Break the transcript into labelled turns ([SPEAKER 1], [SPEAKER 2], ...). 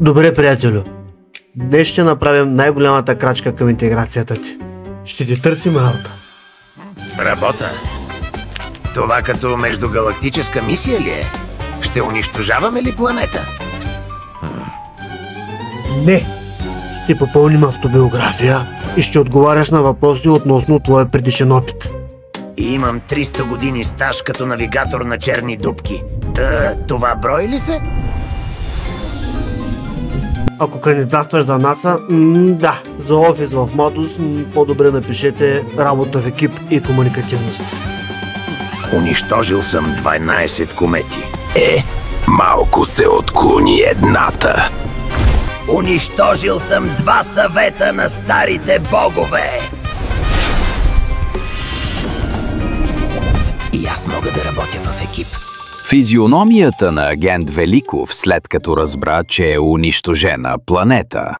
[SPEAKER 1] Добре, приятелю. Днес ще направим най-голямата крачка към интеграцията ти. Ще ти търсим работа.
[SPEAKER 2] Работа? Това като междугалактическа мисия ли е? Ще унищожаваме ли планета?
[SPEAKER 1] Не! Ще попълним автобиография и ще отговаряш на въпроси относно твоя предишен опит.
[SPEAKER 2] И имам 300 години стаж като навигатор на черни дупки. Това брой ли се?
[SPEAKER 1] Ако кандидатстваш за НАСА, да. За офис в Матус, по-добре напишете работа в екип и комуникативност.
[SPEAKER 2] Унищожил съм 12 комети. Малко се отклони едната. Унищожил съм 2 съвета на старите богове. И аз мога да работя в екип.
[SPEAKER 3] Физиономията на агент Великов, след като разбра, че е унищожена планета.